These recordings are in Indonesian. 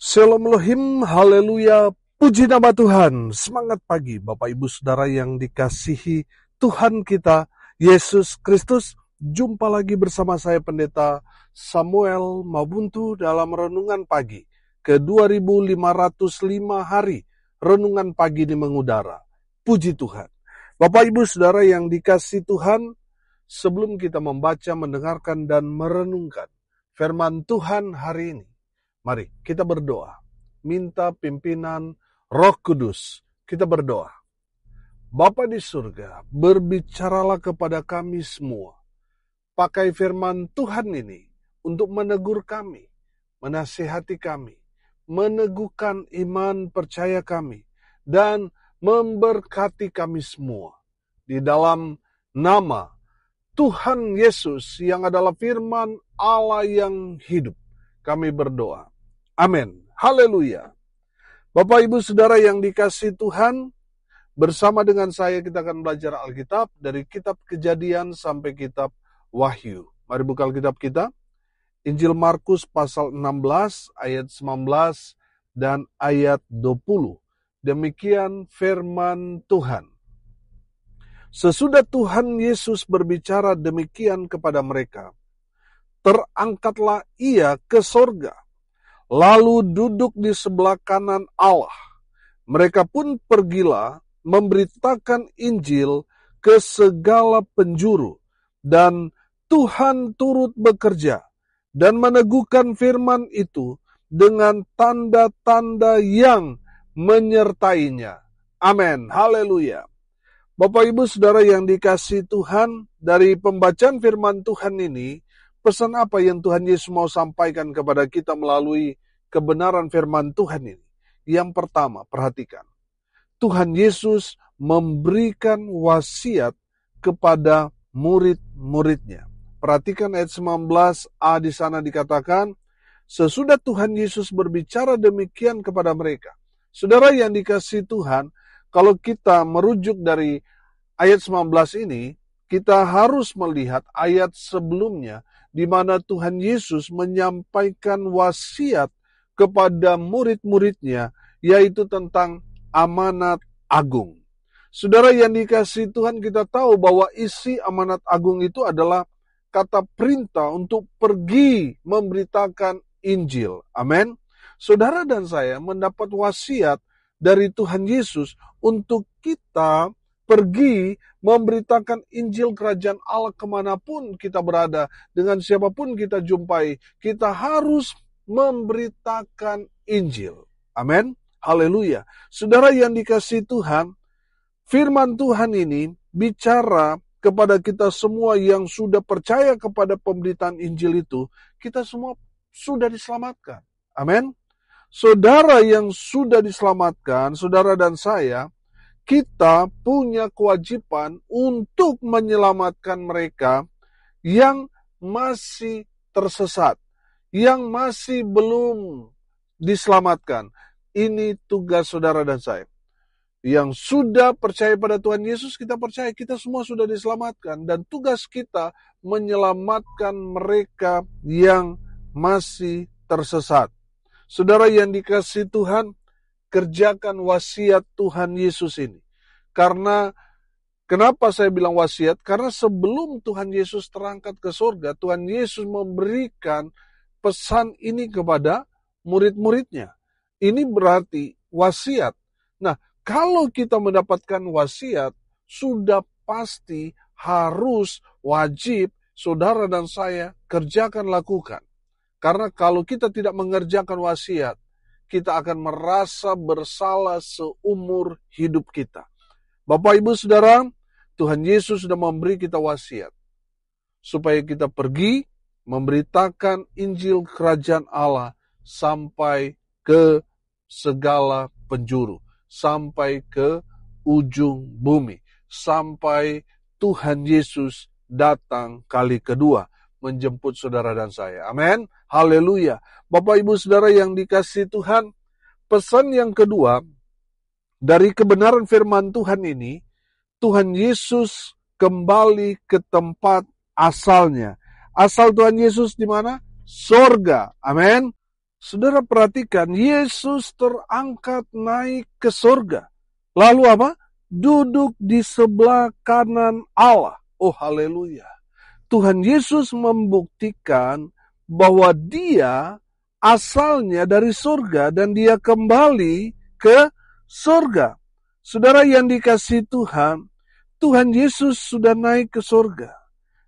Shalom Elohim, haleluya, puji nama Tuhan. Semangat pagi Bapak Ibu Saudara yang dikasihi Tuhan kita, Yesus Kristus. Jumpa lagi bersama saya Pendeta Samuel Mabuntu dalam Renungan Pagi ke 2505 hari Renungan Pagi di mengudara. Puji Tuhan. Bapak Ibu Saudara yang dikasihi Tuhan, sebelum kita membaca, mendengarkan, dan merenungkan firman Tuhan hari ini, mari kita berdoa, minta pimpinan Roh Kudus. Kita berdoa. Bapa di surga, berbicaralah kepada kami semua. Pakai firman Tuhan ini untuk menegur kami, menasihati kami, meneguhkan iman percaya kami, dan memberkati kami semua. Di dalam nama Tuhan Yesus yang adalah firman Allah yang hidup, kami berdoa. Amin. Haleluya. Bapak Ibu Saudara yang dikasihi Tuhan, bersama dengan saya kita akan belajar Alkitab dari kitab Kejadian sampai kitab Wahyu. Mari buka Alkitab kita. Injil Markus pasal 16 ayat 19 dan ayat 20. Demikian firman Tuhan. Sesudah Tuhan Yesus berbicara demikian kepada mereka, terangkatlah ia ke sorga, lalu duduk di sebelah kanan Allah. Mereka pun pergilah memberitakan Injil ke segala penjuru, dan Tuhan turut bekerja dan meneguhkan firman itu dengan tanda-tanda yang menyertainya. Amin. Haleluya. Bapak Ibu Saudara yang dikasihi Tuhan, dari pembacaan firman Tuhan ini, pesan apa yang Tuhan Yesus mau sampaikan kepada kita melalui kebenaran firman Tuhan ini? Yang pertama, perhatikan. Tuhan Yesus memberikan wasiat kepada murid-muridnya. Perhatikan ayat 19a, di sana dikatakan, sesudah Tuhan Yesus berbicara demikian kepada mereka. Saudara yang dikasihi Tuhan, kalau kita merujuk dari ayat 19 ini, kita harus melihat ayat sebelumnya, di mana Tuhan Yesus menyampaikan wasiat kepada murid-muridnya, yaitu tentang amanat agung. Saudara yang dikasihi Tuhan, kita tahu bahwa isi amanat agung itu adalah kata perintah untuk pergi memberitakan Injil. Amin. Saudara dan saya mendapat wasiat dari Tuhan Yesus untuk kita pergi memberitakan Injil Kerajaan Allah kemanapun kita berada, dengan siapapun kita jumpai, kita harus memberitakan Injil. Amin. Haleluya. Saudara yang dikasihi Tuhan, firman Tuhan ini bicara kepada kita semua yang sudah percaya kepada pemberitaan Injil itu, kita semua sudah diselamatkan. Amin. Saudara yang sudah diselamatkan, saudara dan saya, kita punya kewajiban untuk menyelamatkan mereka yang masih tersesat, yang masih belum diselamatkan. Ini tugas saudara dan saya. Yang sudah percaya pada Tuhan Yesus, kita percaya kita semua sudah diselamatkan. Dan tugas kita menyelamatkan mereka yang masih tersesat. Saudara yang dikasihi Tuhan, kerjakan wasiat Tuhan Yesus ini. Karena, kenapa saya bilang wasiat? Karena sebelum Tuhan Yesus terangkat ke surga, Tuhan Yesus memberikan pesan ini kepada murid-muridnya. Ini berarti wasiat. Nah, kalau kita mendapatkan wasiat, sudah pasti harus wajib saudara dan saya kerjakan, lakukan. Karena kalau kita tidak mengerjakan wasiat, kita akan merasa bersalah seumur hidup kita. Bapak, Ibu, Saudara, Tuhan Yesus sudah memberi kita wasiat supaya kita pergi memberitakan Injil Kerajaan Allah sampai ke segala penjuru, sampai ke ujung bumi, sampai Tuhan Yesus datang kali kedua menjemput saudara dan saya. Amin. Haleluya. Bapak, Ibu, Saudara yang dikasihi Tuhan, pesan yang kedua dari kebenaran firman Tuhan ini, Tuhan Yesus kembali ke tempat asalnya. Asal Tuhan Yesus di mana? Sorga. Amin. Saudara perhatikan, Yesus terangkat naik ke surga. Lalu apa? Duduk di sebelah kanan Allah. Oh haleluya. Tuhan Yesus membuktikan bahwa dia asalnya dari surga dan dia kembali ke surga. Saudara yang dikasihi Tuhan, Tuhan Yesus sudah naik ke surga.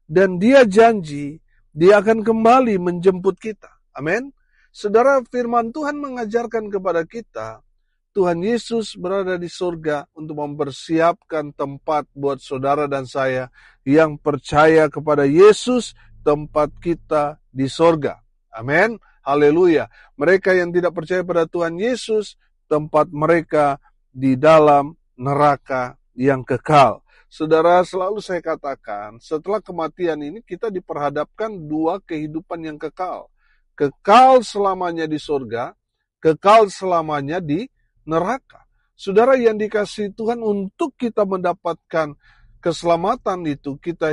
Dan dia janji, dia akan kembali menjemput kita. Amin. Saudara, firman Tuhan mengajarkan kepada kita, Tuhan Yesus berada di surga untuk mempersiapkan tempat buat saudara dan saya yang percaya kepada Yesus, tempat kita di surga. Amin. Haleluya. Mereka yang tidak percaya pada Tuhan Yesus, tempat mereka di dalam neraka yang kekal. Saudara, selalu saya katakan, setelah kematian ini kita diperhadapkan dua kehidupan yang kekal. Kekal selamanya di surga, kekal selamanya di neraka. Saudara yang dikasihi Tuhan, untuk kita mendapatkan keselamatan itu, kita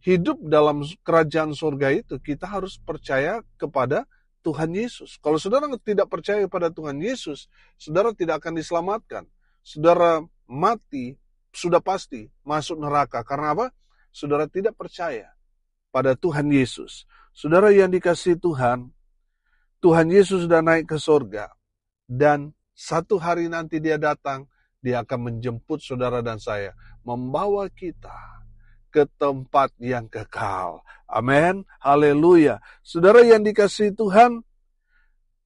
hidup dalam kerajaan surga itu, kita harus percaya kepada Tuhan Yesus. Kalau saudara tidak percaya kepada Tuhan Yesus, saudara tidak akan diselamatkan. Saudara mati, sudah pasti masuk neraka. Karena apa? Saudara tidak percaya pada Tuhan Yesus. Saudara yang dikasihi Tuhan, Tuhan Yesus sudah naik ke surga. Dan satu hari nanti dia datang, dia akan menjemput saudara dan saya. Membawa kita ke tempat yang kekal. Amin. Haleluya. Saudara yang dikasihi Tuhan,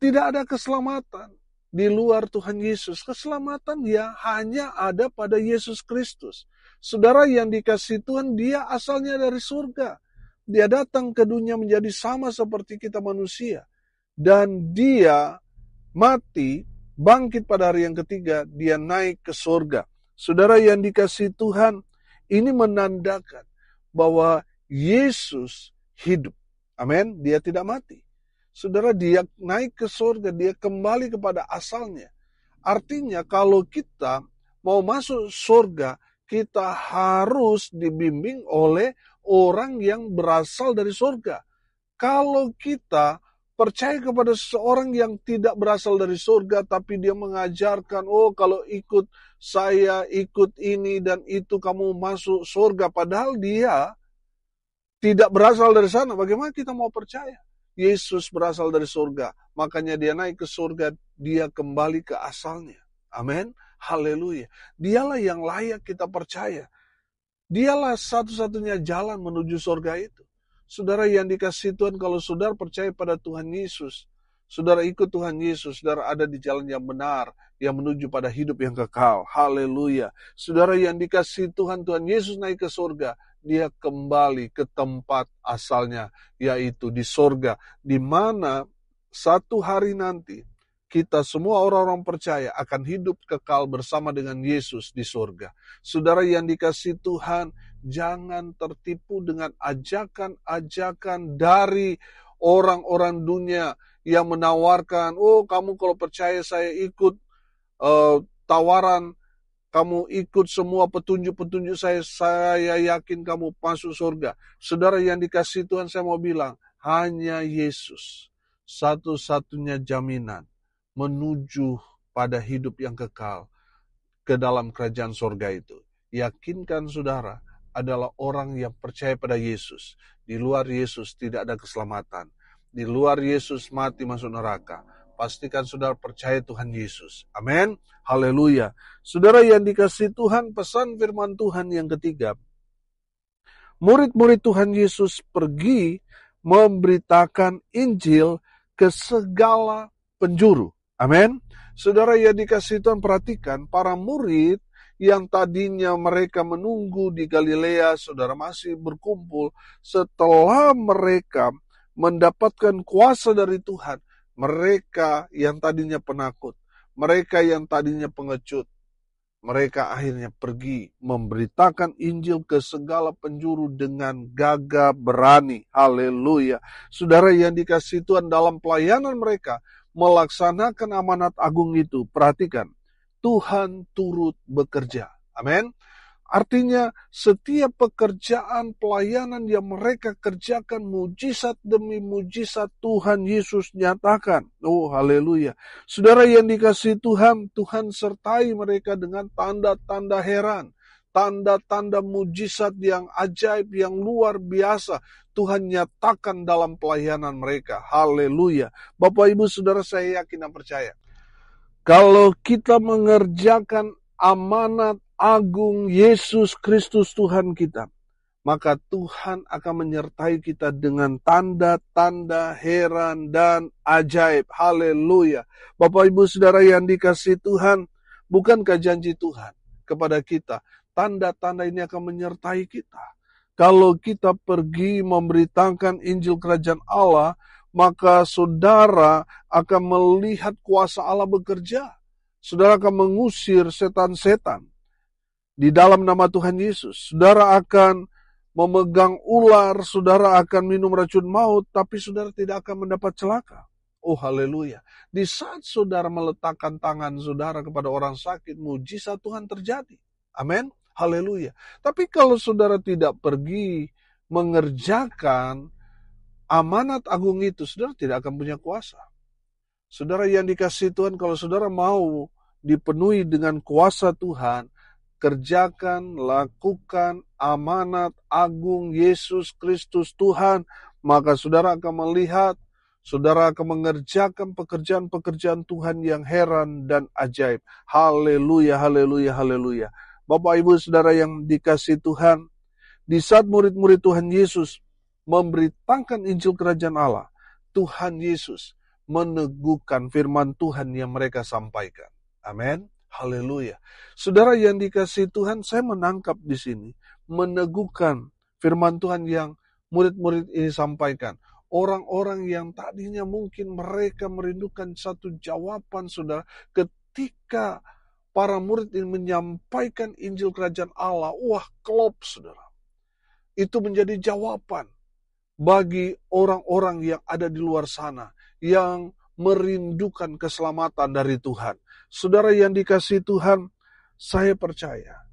tidak ada keselamatan di luar Tuhan Yesus. Keselamatan ya hanya ada pada Yesus Kristus. Saudara yang dikasihi Tuhan, dia asalnya dari surga. Dia datang ke dunia menjadi sama seperti kita manusia. Dan dia mati, bangkit pada hari yang ketiga, dia naik ke surga. Saudara yang dikasihi Tuhan, ini menandakan bahwa Yesus hidup. Amin, dia tidak mati. Saudara, dia naik ke surga, dia kembali kepada asalnya. Artinya kalau kita mau masuk surga, kita harus dibimbing oleh orang yang berasal dari surga. Kalau kita percaya kepada seseorang yang tidak berasal dari surga, tapi dia mengajarkan, oh kalau ikut saya, ikut ini dan itu kamu masuk surga. Padahal dia tidak berasal dari sana. Bagaimana kita mau percaya? Yesus berasal dari surga. Makanya dia naik ke surga, dia kembali ke asalnya. Amin. Haleluya. Dialah yang layak kita percaya. Dialah satu-satunya jalan menuju surga itu. Saudara yang dikasihi Tuhan, kalau saudara percaya pada Tuhan Yesus, saudara ikut Tuhan Yesus, saudara ada di jalan yang benar, yang menuju pada hidup yang kekal. Haleluya. Saudara yang dikasihi Tuhan, Tuhan Yesus naik ke surga, dia kembali ke tempat asalnya, yaitu di surga, di mana satu hari nanti, kita semua orang-orang percaya akan hidup kekal bersama dengan Yesus di surga. Saudara yang dikasihi Tuhan, jangan tertipu dengan ajakan-ajakan dari orang-orang dunia yang menawarkan, oh kamu kalau percaya saya ikut tawaran, kamu ikut semua petunjuk-petunjuk saya yakin kamu masuk surga. Saudara yang dikasihi Tuhan, saya mau bilang, hanya Yesus satu-satunya jaminan menuju pada hidup yang kekal ke dalam kerajaan surga itu. Yakinkan saudara adalah orang yang percaya pada Yesus. Di luar Yesus tidak ada keselamatan. Di luar Yesus mati masuk neraka. Pastikan saudara percaya Tuhan Yesus. Amin. Haleluya. Saudara yang dikasihi Tuhan, pesan firman Tuhan yang ketiga. Murid-murid Tuhan Yesus pergi memberitakan Injil ke segala penjuru. Amin. Saudara yang dikasihi Tuhan, perhatikan para murid yang tadinya mereka menunggu di Galilea, saudara masih berkumpul setelah mereka mendapatkan kuasa dari Tuhan. Mereka yang tadinya penakut, mereka yang tadinya pengecut, mereka akhirnya pergi memberitakan Injil ke segala penjuru dengan gagah berani. Haleluya. Saudara yang dikasihi Tuhan, dalam pelayanan mereka melaksanakan amanat agung itu, perhatikan, Tuhan turut bekerja. Amin. Artinya setiap pekerjaan pelayanan yang mereka kerjakan, mujizat demi mujizat Tuhan Yesus nyatakan. Oh haleluya. Saudara yang dikasihi Tuhan, Tuhan sertai mereka dengan tanda-tanda heran. Tanda-tanda mujizat yang ajaib, yang luar biasa. Tuhan nyatakan dalam pelayanan mereka. Haleluya. Bapak Ibu Saudara, saya yakin dan percaya. Kalau kita mengerjakan amanat agung Yesus Kristus Tuhan kita, maka Tuhan akan menyertai kita dengan tanda-tanda heran dan ajaib. Haleluya. Bapak Ibu Saudara yang dikasihi Tuhan, bukankah janji Tuhan kepada kita, tanda-tanda ini akan menyertai kita. Kalau kita pergi memberitakan Injil Kerajaan Allah, maka saudara akan melihat kuasa Allah bekerja. Saudara akan mengusir setan-setan di dalam nama Tuhan Yesus. Saudara akan memegang ular, saudara akan minum racun maut, tapi saudara tidak akan mendapat celaka. Oh haleluya. Di saat saudara meletakkan tangan saudara kepada orang sakit, mujizat Tuhan terjadi. Amin. Haleluya. Tapi kalau saudara tidak pergi mengerjakan amanat agung itu, saudara tidak akan punya kuasa. Saudara yang dikasihi Tuhan, kalau saudara mau dipenuhi dengan kuasa Tuhan, kerjakan, lakukan amanat agung Yesus Kristus Tuhan, maka saudara akan melihat, saudara akan mengerjakan pekerjaan-pekerjaan Tuhan yang heran dan ajaib. Haleluya, haleluya, haleluya. Bapak Ibu Saudara yang dikasihi Tuhan, di saat murid-murid Tuhan Yesus memberitakan Injil Kerajaan Allah, Tuhan Yesus meneguhkan firman Tuhan yang mereka sampaikan. Amin. Haleluya. Saudara yang dikasihi Tuhan, saya menangkap di sini, meneguhkan firman Tuhan yang murid-murid ini sampaikan. Orang-orang yang tadinya mungkin mereka merindukan satu jawaban, saudara, ketika para murid ini menyampaikan Injil Kerajaan Allah, wah klop, saudara. Itu menjadi jawaban bagi orang-orang yang ada di luar sana, yang merindukan keselamatan dari Tuhan. Saudara yang dikasihi Tuhan, saya percaya,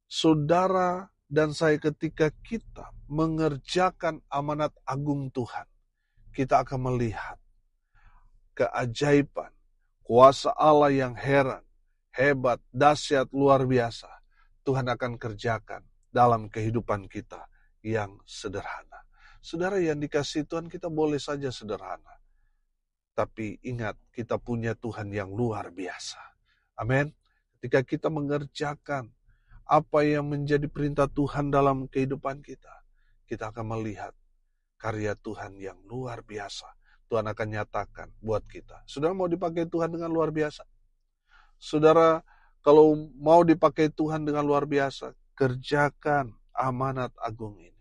saudara dan saya ketika kita mengerjakan amanat agung Tuhan, kita akan melihat keajaiban, kuasa Allah yang heran, hebat, dahsyat, luar biasa. Tuhan akan kerjakan dalam kehidupan kita yang sederhana. Saudara yang dikasihi Tuhan, kita boleh saja sederhana. Tapi ingat, kita punya Tuhan yang luar biasa. Amin. Ketika kita mengerjakan apa yang menjadi perintah Tuhan dalam kehidupan kita, kita akan melihat karya Tuhan yang luar biasa. Tuhan akan nyatakan buat kita. Saudara mau dipakai Tuhan dengan luar biasa? Saudara, kalau mau dipakai Tuhan dengan luar biasa, kerjakan amanat agung ini.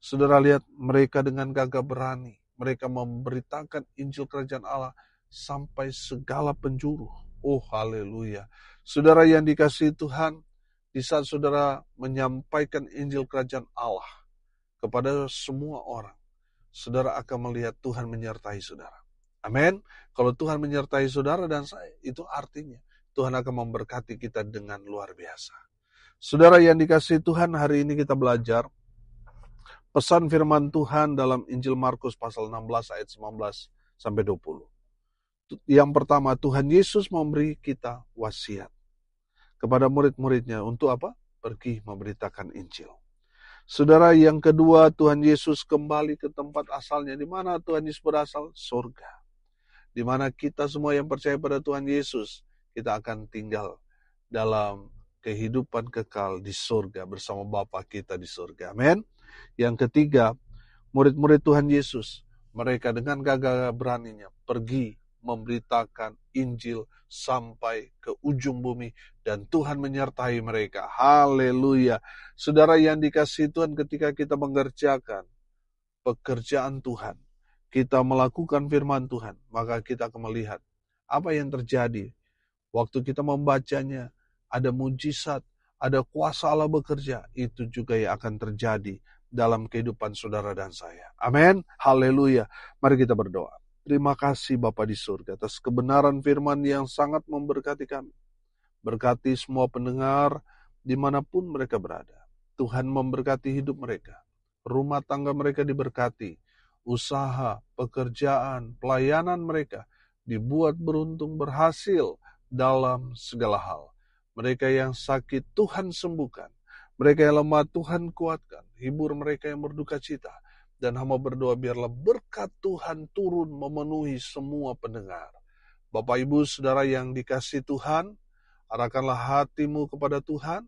Saudara lihat mereka dengan gagah berani. Mereka memberitakan Injil Kerajaan Allah sampai segala penjuru. Oh haleluya. Saudara yang dikasihi Tuhan, di saat saudara menyampaikan Injil Kerajaan Allah kepada semua orang, saudara akan melihat Tuhan menyertai saudara. Amin. Kalau Tuhan menyertai saudara dan saya, itu artinya Tuhan akan memberkati kita dengan luar biasa. Saudara yang dikasihi Tuhan, hari ini kita belajar pesan firman Tuhan dalam Injil Markus pasal 16 ayat 19 sampai 20. Yang pertama, Tuhan Yesus memberi kita wasiat kepada murid-muridnya untuk apa? Pergi memberitakan Injil. Saudara, yang kedua, Tuhan Yesus kembali ke tempat asalnya. Di mana Tuhan Yesus berasal? Surga. Di mana kita semua yang percaya pada Tuhan Yesus, kita akan tinggal dalam kehidupan kekal di surga bersama Bapa kita di surga. Amin. Yang ketiga, murid-murid Tuhan Yesus, mereka dengan gagah beraninya pergi memberitakan Injil sampai ke ujung bumi dan Tuhan menyertai mereka. Haleluya. Saudara yang dikasihi Tuhan, ketika kita mengerjakan pekerjaan Tuhan, kita melakukan firman Tuhan, maka kita akan melihat apa yang terjadi. Waktu kita membacanya, ada mujizat, ada kuasa Allah bekerja, itu juga yang akan terjadi dalam kehidupan saudara dan saya. Amin. Haleluya. Mari kita berdoa. Terima kasih Bapa di surga atas kebenaran firman yang sangat memberkati kami. Berkati semua pendengar, dimanapun mereka berada. Tuhan memberkati hidup mereka. Rumah tangga mereka diberkati. Usaha, pekerjaan, pelayanan mereka dibuat beruntung, berhasil dalam segala hal. Mereka yang sakit Tuhan sembuhkan. Mereka yang lemah Tuhan kuatkan. Hibur mereka yang berduka cita. Dan hamba berdoa biarlah berkat Tuhan turun memenuhi semua pendengar. Bapak Ibu Saudara yang dikasihi Tuhan, arahkanlah hatimu kepada Tuhan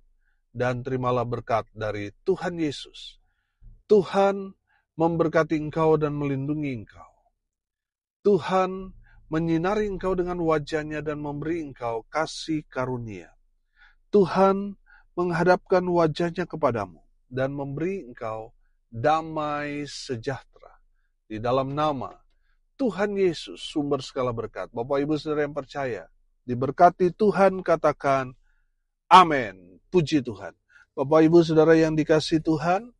dan terimalah berkat dari Tuhan Yesus. Tuhan memberkati engkau dan melindungi engkau. Tuhan menyinari engkau dengan wajah-Nya dan memberi engkau kasih karunia. Tuhan menghadapkan wajah-Nya kepadamu dan memberi engkau damai sejahtera. Di dalam nama Tuhan Yesus, sumber segala berkat. Bapak Ibu Saudara yang percaya, diberkati Tuhan, katakan amin. Puji Tuhan. Bapak Ibu Saudara yang dikasihi Tuhan,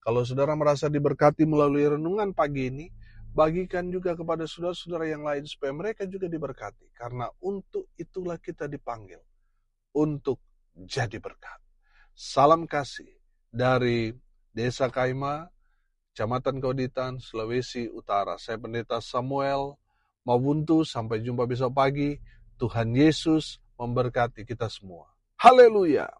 kalau saudara merasa diberkati melalui renungan pagi ini, bagikan juga kepada saudara-saudara yang lain supaya mereka juga diberkati. Karena untuk itulah kita dipanggil, untuk jadi berkat. Salam kasih dari Desa Kaima, Kecamatan Kauditan, Sulawesi Utara. Saya Pendeta Samuel Mawuntu. Sampai jumpa besok pagi. Tuhan Yesus memberkati kita semua. Haleluya.